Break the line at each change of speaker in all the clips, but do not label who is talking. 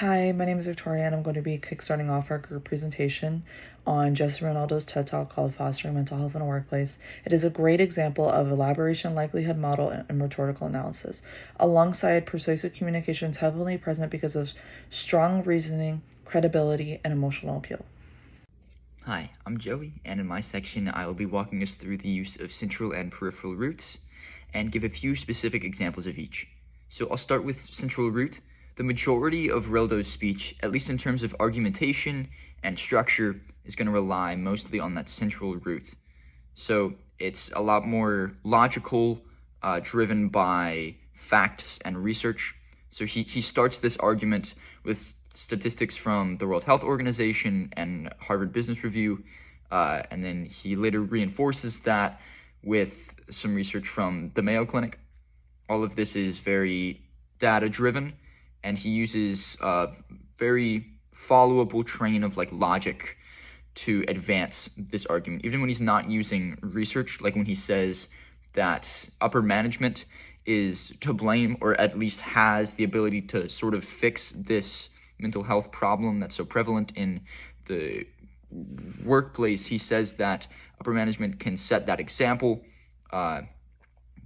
Hi, my name is Victoria, and I'm going to be kickstarting off our group presentation on Jesse Ronaldo's TED Talk called Fostering Mental Health in a Workplace. It is a great example of elaboration, likelihood model, and rhetorical analysis, alongside persuasive communications heavily present because of strong reasoning, credibility, and emotional appeal.
Hi, I'm Joey, and in my section I will be walking us through the use of central and peripheral roots and give a few specific examples of each. So I'll start with central root. The majority of Rildo's speech, at least in terms of argumentation and structure, is going to rely mostly on that central root. So it's a lot more logical, driven by facts and research. So he starts this argument with statistics from the World Health Organization and Harvard Business Review, and then he later reinforces that with some research from the Mayo Clinic. All of this is very data-driven, and he uses a very followable train of logic to advance this argument, even when he's not using research, like when he says that upper management is to blame, or at least has the ability to sort of fix this mental health problem that's so prevalent in the workplace. He says that upper management can set that example,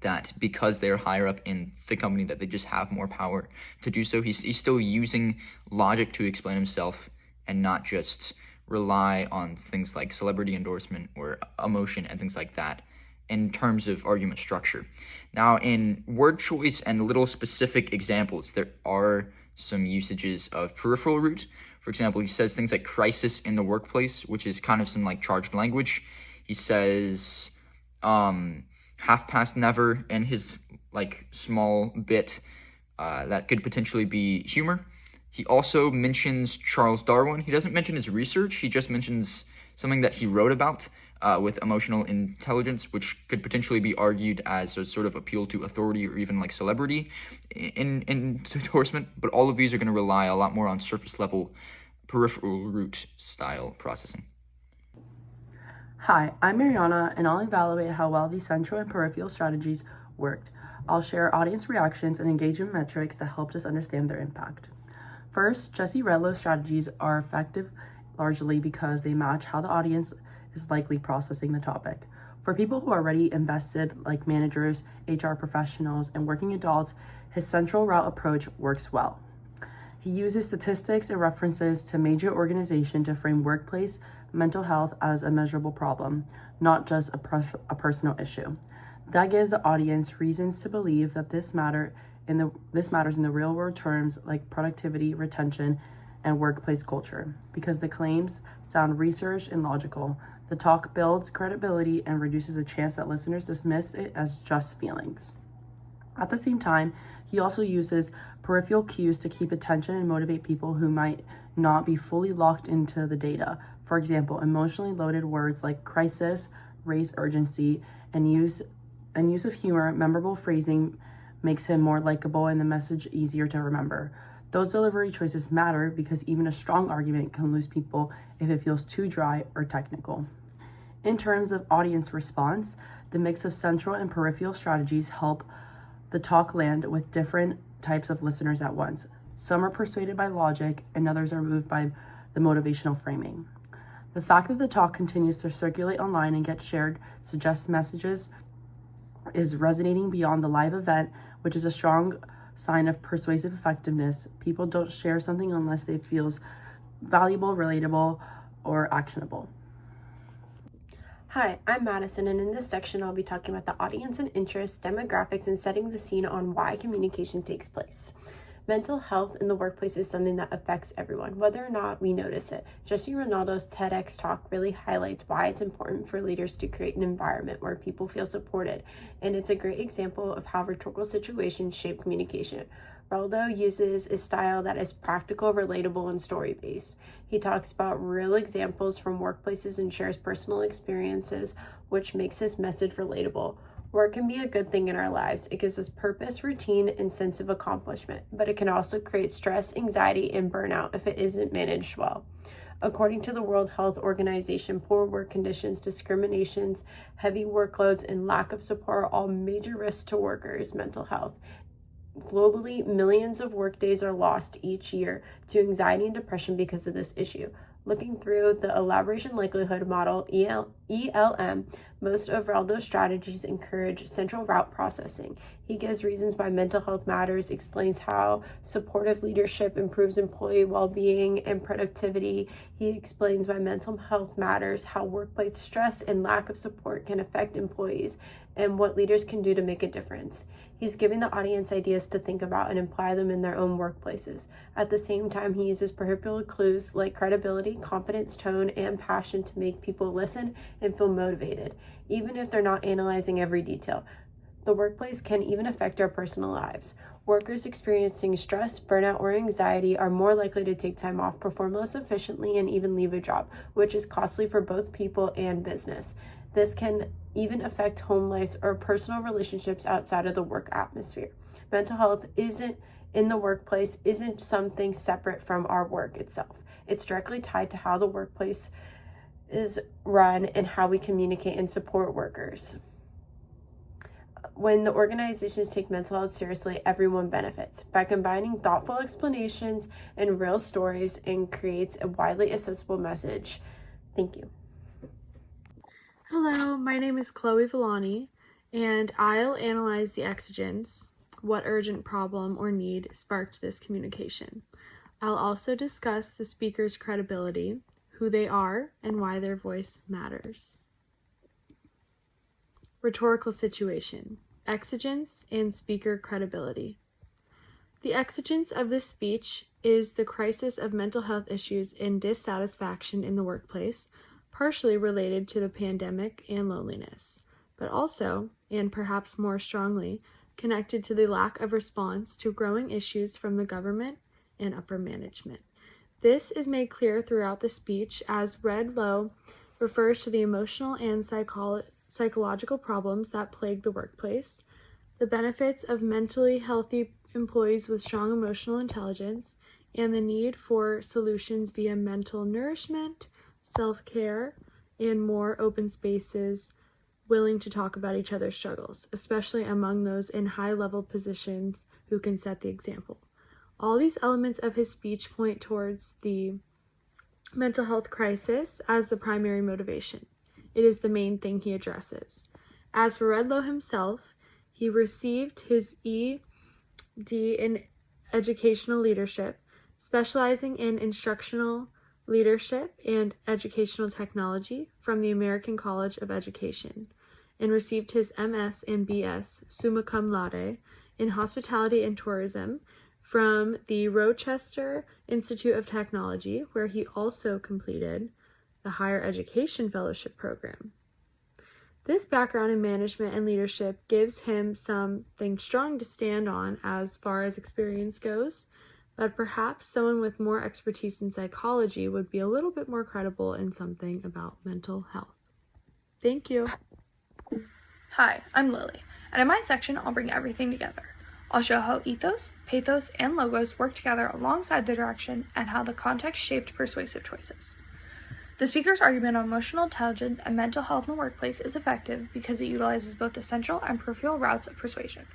that because they're higher up in the company, that they just have more power to do so. He's still using logic to explain himself and not just rely on things like celebrity endorsement or emotion and things like that in terms of argument structure. Now, in word choice and little specific examples, there are some usages of peripheral root. For example, he says things like crisis in the workplace, which is kind of some charged language. He says half past never in his small bit that could potentially be humor. He also mentions Charles Darwin. He doesn't mention his research. He just mentions something that he wrote about with emotional intelligence, which could potentially be argued as a sort of appeal to authority or even celebrity in endorsement. But all of these are going to rely a lot more on surface level peripheral root style processing.
Hi, I'm Mariana, and I'll evaluate how well these central and peripheral strategies worked. I'll share audience reactions and engagement metrics that helped us understand their impact. First, Jesse Redlow's strategies are effective largely because they match how the audience is likely processing the topic. For people who are already invested, like managers, HR professionals, and working adults, his central route approach works well. He uses statistics and references to major organizations to frame workplace mental health as a measurable problem, not just a personal issue. That gives the audience reasons to believe that this matters in the real world terms like productivity, retention, and workplace culture. Because the claims sound researched and logical, the talk builds credibility and reduces the chance that listeners dismiss it as just feelings. At the same time, he also uses peripheral cues to keep attention and motivate people who might not be fully locked into the data. For example, emotionally loaded words like crisis, raise urgency, and use of humor, memorable phrasing makes him more likable and the message easier to remember. Those delivery choices matter because even a strong argument can lose people if it feels too dry or technical. In terms of audience response, the mix of central and peripheral strategies help the talk land with different types of listeners at once. Some are persuaded by logic, and others are moved by the motivational framing. The fact that the talk continues to circulate online and get shared suggests messages is resonating beyond the live event, which is a strong sign of persuasive effectiveness. People don't share something unless it feels valuable, relatable, or actionable.
Hi, I'm Madison, and in this section I'll be talking about the audience and interests, demographics, and setting the scene on why communication takes place. Mental health in the workplace is something that affects everyone, whether or not we notice it. Jesse Ronaldo's TEDx talk really highlights why it's important for leaders to create an environment where people feel supported, and it's a great example of how rhetorical situations shape communication. Ronaldo uses a style that is practical, relatable, and story-based. He talks about real examples from workplaces and shares personal experiences, which makes his message relatable. Work can be a good thing in our lives. It gives us purpose, routine, and sense of accomplishment, but it can also create stress, anxiety, and burnout if it isn't managed well. According to the World Health Organization, poor work conditions, discriminations, heavy workloads, and lack of support are all major risks to workers' mental health. Globally, millions of workdays are lost each year to anxiety and depression because of this issue. Looking through the elaboration likelihood model, ELM, most of Raldo's strategies encourage central route processing. He gives reasons why mental health matters, explains how supportive leadership improves employee well-being and productivity. He explains why mental health matters, how workplace stress and lack of support can affect employees, and what leaders can do to make a difference. He's giving the audience ideas to think about and apply them in their own workplaces. At the same time, he uses peripheral clues like credibility, confidence, tone, and passion to make people listen and feel motivated, even if they're not analyzing every detail. The workplace can even affect our personal lives. Workers experiencing stress, burnout, or anxiety are more likely to take time off, perform less efficiently, and even leave a job, which is costly for both people and business. This can even affect home lives or personal relationships outside of the work atmosphere. Mental health in the workplace isn't something separate from our work itself. It's directly tied to how the workplace is run and how we communicate and support workers. When the organizations take mental health seriously, everyone benefits. By combining thoughtful explanations and real stories, and creates a widely accessible message. Thank you.
Hello, my name is Chloe Villani, and I'll analyze the exigence, what urgent problem or need sparked this communication. I'll also discuss the speaker's credibility, who they are, and why their voice matters. Rhetorical situation, exigence, and speaker credibility. The exigence of this speech is the crisis of mental health issues and dissatisfaction in the workplace, partially related to the pandemic and loneliness, but also, and perhaps more strongly, connected to the lack of response to growing issues from the government and upper management. This is made clear throughout the speech as Red Lowe refers to the emotional and psychological problems that plague the workplace, the benefits of mentally healthy employees with strong emotional intelligence, and the need for solutions via mental nourishment, self-care, and more open spaces willing to talk about each other's struggles, especially among those in high-level positions who can set the example. All these elements of his speech point towards the mental health crisis as the primary motivation. It is the main thing he addresses. As for Redlow himself, he received his ED in educational leadership, specializing in instructional leadership and educational technology from the American College of Education, and received his MS and BS summa cum laude in hospitality and tourism from the Rochester Institute of Technology, where he also completed the Higher Education Fellowship Program. This background in management and leadership gives him something strong to stand on as far as experience goes, but perhaps someone with more expertise in psychology would be a little bit more credible in something about mental health. Thank you.
Hi, I'm Lily, and in my section I'll bring everything together. I'll show how ethos, pathos, and logos work together alongside the direction and how the context shaped persuasive choices. The speaker's argument on emotional intelligence and mental health in the workplace is effective because it utilizes both the central and peripheral routes of persuasion.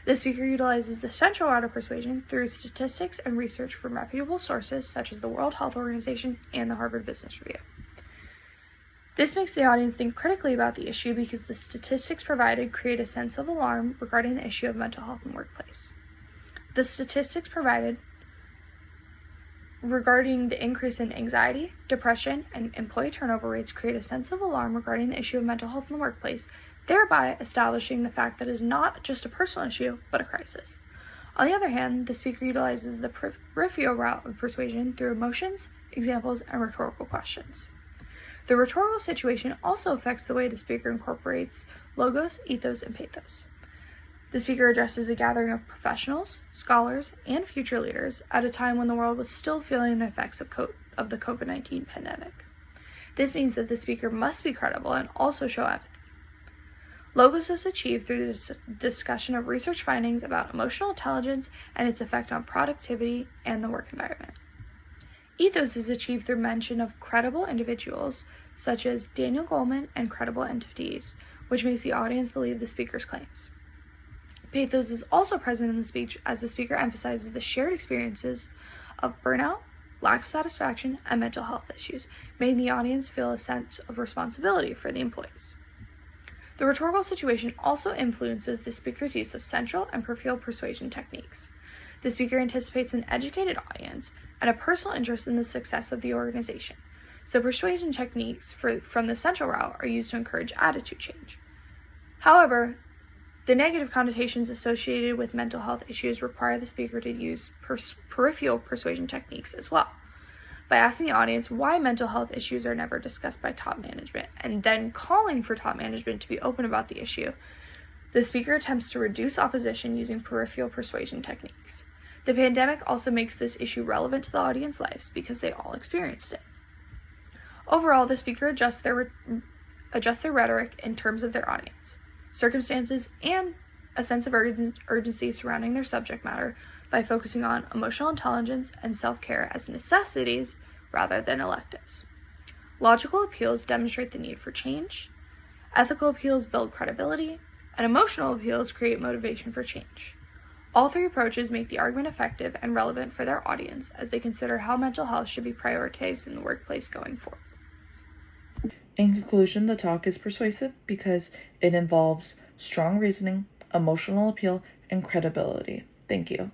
The speaker utilizes the central route of persuasion through statistics and research from reputable sources such as the World Health Organization and the Harvard Business Review. This makes the audience think critically about the issue because the statistics provided create a sense of alarm regarding the issue of mental health in the workplace. The statistics provided regarding the increase in anxiety, depression, and employee turnover rates create a sense of alarm regarding the issue of mental health in the workplace, thereby establishing the fact that it is not just a personal issue, but a crisis. On the other hand, the speaker utilizes the peripheral route of persuasion through emotions, examples, and rhetorical questions. The rhetorical situation also affects the way the speaker incorporates logos, ethos, and pathos. The speaker addresses a gathering of professionals, scholars, and future leaders at a time when the world was still feeling the effects of the COVID-19 pandemic. This means that the speaker must be credible and also show empathy. Logos is achieved through the discussion of research findings about emotional intelligence and its effect on productivity and the work environment. Ethos is achieved through mention of credible individuals such as Daniel Goleman and credible entities, which makes the audience believe the speaker's claims. Pathos is also present in the speech as the speaker emphasizes the shared experiences of burnout, lack of satisfaction, and mental health issues, making the audience feel a sense of responsibility for the employees. The rhetorical situation also influences the speaker's use of central and peripheral persuasion techniques. The speaker anticipates an educated audience and a personal interest in the success of the organization, so persuasion techniques from the central route are used to encourage attitude change. However, the negative connotations associated with mental health issues require the speaker to use peripheral persuasion techniques as well, by asking the audience why mental health issues are never discussed by top management, and then calling for top management to be open about the issue. The speaker attempts to reduce opposition using peripheral persuasion techniques. The pandemic also makes this issue relevant to the audience lives because they all experienced it. Overall, the speaker adjusts their rhetoric in terms of their audience, circumstances, and a sense of urgency surrounding their subject matter by focusing on emotional intelligence and self-care as necessities rather than electives. Logical appeals demonstrate the need for change, ethical appeals build credibility, and emotional appeals create motivation for change. All three approaches make the argument effective and relevant for their audience as they consider how mental health should be prioritized in the workplace going forward.
In conclusion, the talk is persuasive because it involves strong reasoning, emotional appeal, and credibility. Thank you.